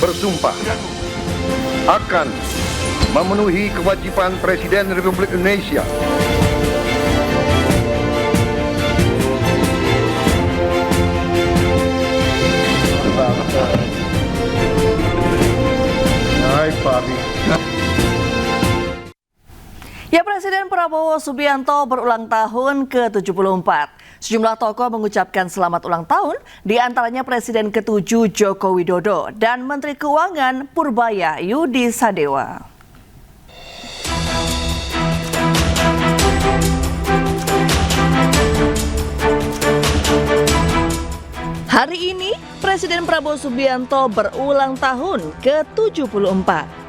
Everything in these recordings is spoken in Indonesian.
bersumpah akan memenuhi kewajiban Presiden Republik Indonesia Ya, Presiden Prabowo Subianto berulang tahun ke-74. Sejumlah tokoh mengucapkan selamat ulang tahun, di antaranya Presiden ke-7 Joko Widodo dan Menteri Keuangan Purbaya Yudi Sadewa. Hari ini, Presiden Prabowo Subianto berulang tahun ke-74.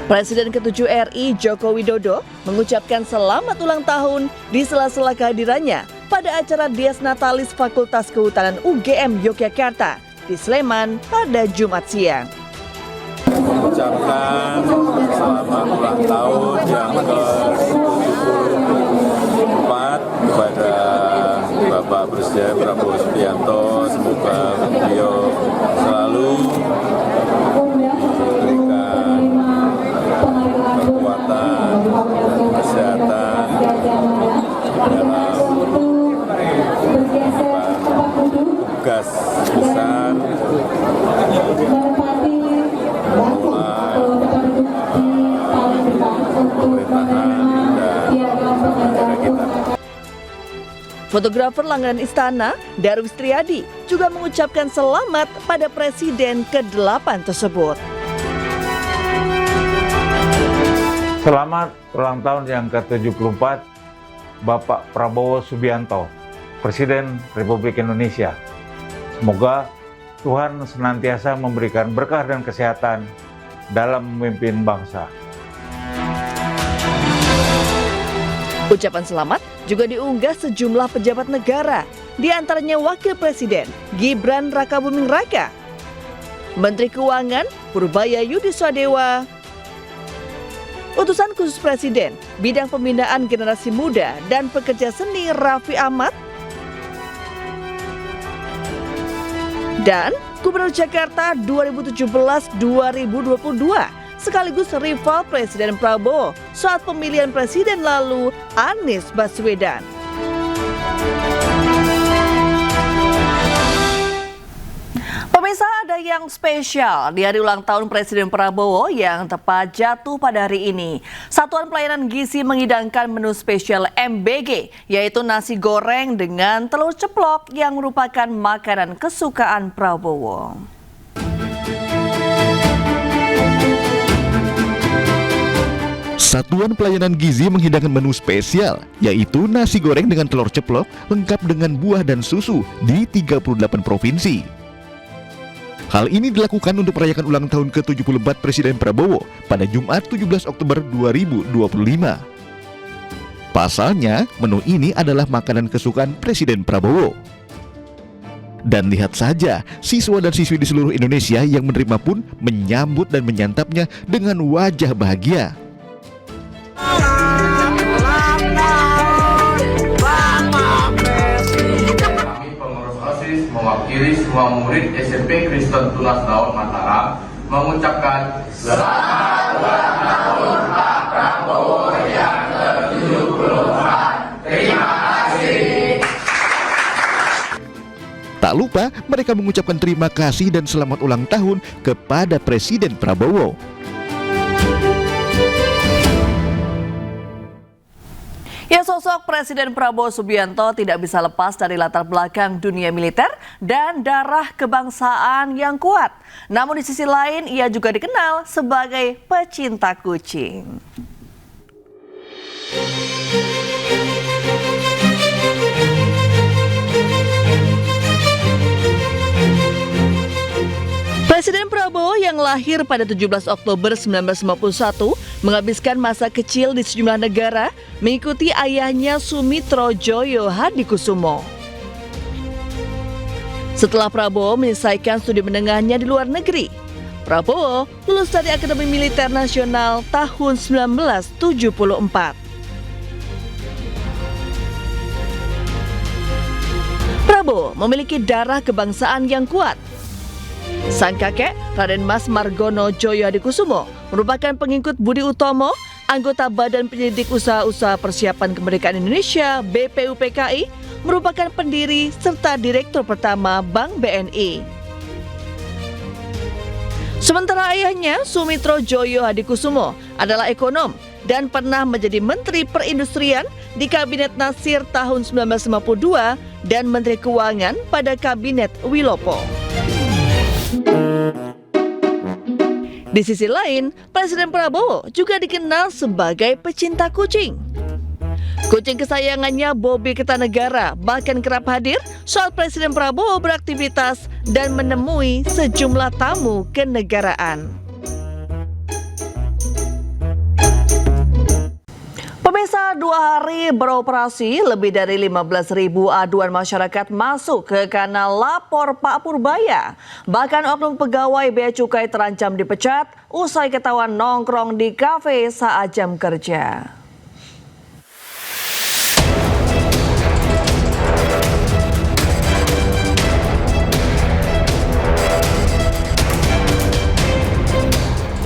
Presiden ke-7 RI Joko Widodo mengucapkan selamat ulang tahun di sela-sela kehadirannya pada acara Dies Natalis Fakultas Kehutanan UGM Yogyakarta di Sleman pada Jumat siang. Mengucapkan selamat ulang tahun yang ke-74 kepada Bapak Presiden Prabowo Subianto. Semoga beliau selalu diberikan kekuatan dan kesehatan dalam tugas besar mengelola pemerintahan dan negara kita. Fotografer langganan istana, Darwis Triadi, juga mengucapkan selamat pada Presiden ke-8 tersebut. Selamat ulang tahun yang ke-74 Bapak Prabowo Subianto, Presiden Republik Indonesia. Semoga Tuhan senantiasa memberikan berkah dan kesehatan dalam memimpin bangsa. Ucapan selamat juga diunggah sejumlah pejabat negara, di antaranya Wakil Presiden Gibran Rakabuming Raka, Menteri Keuangan Purbaya Yudi Sadewa, Utusan Khusus Presiden Bidang Pembinaan Generasi Muda dan Pekerja Seni Raffi Ahmad, dan Gubernur Jakarta 2017-2022 sekaligus rival Presiden Prabowo saat pemilihan presiden lalu, Anies Baswedan. Pemirsa, ada yang spesial di hari ulang tahun Presiden Prabowo yang tepat jatuh pada hari ini. Satuan Pelayanan Gizi menghidangkan menu spesial MBG, yaitu nasi goreng dengan telur ceplok yang merupakan makanan kesukaan Prabowo. Satuan Pelayanan Gizi menghidangkan menu spesial, yaitu nasi goreng dengan telur ceplok lengkap dengan buah dan susu di 38 provinsi. Hal ini dilakukan untuk merayakan ulang tahun ke-74 Presiden Prabowo pada Jumat 17 Oktober 2025. Pasalnya, menu ini adalah makanan kesukaan Presiden Prabowo. Dan lihat saja, siswa dan siswi di seluruh Indonesia yang menerima pun menyambut dan menyantapnya dengan wajah bahagia. Mewakili semua murid SMP Kristen Tunas Daun Mataram mengucapkan selamat ulang tahun Pak Prabowo yang ke-74. Terima kasih. Tak lupa mereka mengucapkan terima kasih dan selamat ulang tahun kepada Presiden Prabowo. Ya, sosok Presiden Prabowo Subianto tidak bisa lepas dari latar belakang dunia militer dan darah kebangsaan yang kuat. Namun di sisi lain, ia juga dikenal sebagai pecinta kucing. Presiden Prabowo yang lahir pada 17 Oktober 1951 menghabiskan masa kecil di sejumlah negara mengikuti ayahnya Sumitro Joyo Hadikusumo. Setelah Prabowo menyelesaikan studi menengahnya di luar negeri, Prabowo lulus dari Akademi Militer Nasional tahun 1974. Prabowo memiliki darah kebangsaan yang kuat. Sang kakek, Raden Mas Margono Joyo Hadikusumo, merupakan pengikut Budi Utomo, anggota Badan Penyelidik Usaha-Usaha Persiapan Kemerdekaan Indonesia (BPUPKI), merupakan pendiri serta direktur pertama Bank BNI. Sementara ayahnya, Sumitro Joyo Hadikusumo, adalah ekonom dan pernah menjadi Menteri Perindustrian di Kabinet Nasir tahun 1952 dan Menteri Keuangan pada Kabinet Wilopo. Di sisi lain, Presiden Prabowo juga dikenal sebagai pecinta kucing. Kucing kesayangannya Bobby Kertanegara bahkan kerap hadir saat Presiden Prabowo beraktivitas dan menemui sejumlah tamu kenegaraan. Pemirsa, 2 hari beroperasi, lebih dari 15.000 aduan masyarakat masuk ke kanal Lapor Pak Purbaya. Bahkan oknum pegawai Bea Cukai terancam dipecat usai ketahuan nongkrong di kafe saat jam kerja.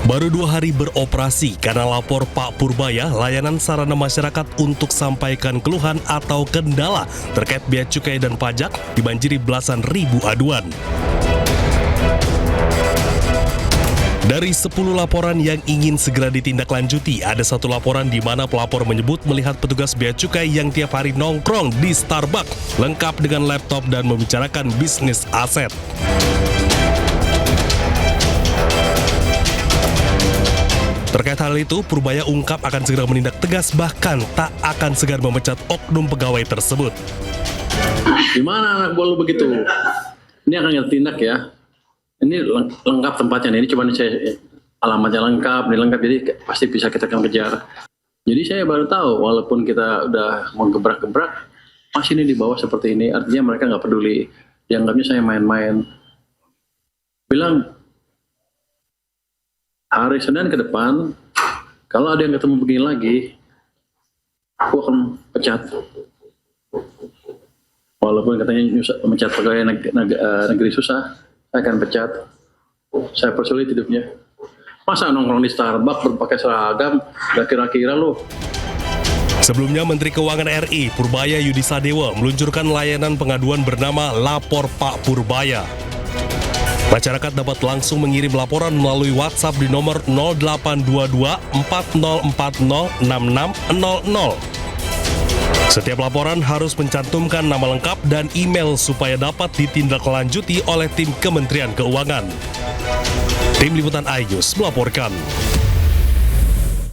Baru 2 hari beroperasi, Kanal Lapor Pak Purbaya, layanan sarana masyarakat untuk sampaikan keluhan atau kendala terkait bea cukai dan pajak, dibanjiri belasan ribu aduan. Dari 10 laporan yang ingin segera ditindaklanjuti, ada 1 laporan di mana pelapor menyebut melihat petugas bea cukai yang tiap hari nongkrong di Starbucks, lengkap dengan laptop dan membicarakan bisnis aset. Terkait hal itu, Purbaya ungkap akan segera menindak tegas, bahkan tak akan segan memecat oknum pegawai tersebut. Gimana anak gua lu begitu? Ini akan kita tindak ya. Ini lengkap tempatnya nih. Ini cuma saya alamatnya lengkap, ini lengkap, jadi pasti bisa kita akan kejar. Jadi saya baru tahu, walaupun kita udah mau gebrak-gebrak, masih ini di bawah seperti ini. Artinya mereka nggak peduli. Dianggapnya saya main-main. Bilang, hari Senin ke depan, kalau ada yang ketemu begini lagi, aku akan pecat. Walaupun katanya mecat pegawai negeri susah, saya akan pecat. Saya persulit hidupnya. Masa nongkrong di Starbucks berpakai seragam, gak kira-kira loh. Sebelumnya, Menteri Keuangan RI Purbaya Yudi Sadewo meluncurkan layanan pengaduan bernama Lapor Pak Purbaya. Masyarakat dapat langsung mengirim laporan melalui WhatsApp di nomor 0822 4040 6600. Setiap laporan harus mencantumkan nama lengkap dan email supaya dapat ditindaklanjuti oleh tim Kementerian Keuangan. Tim Liputan iNews melaporkan.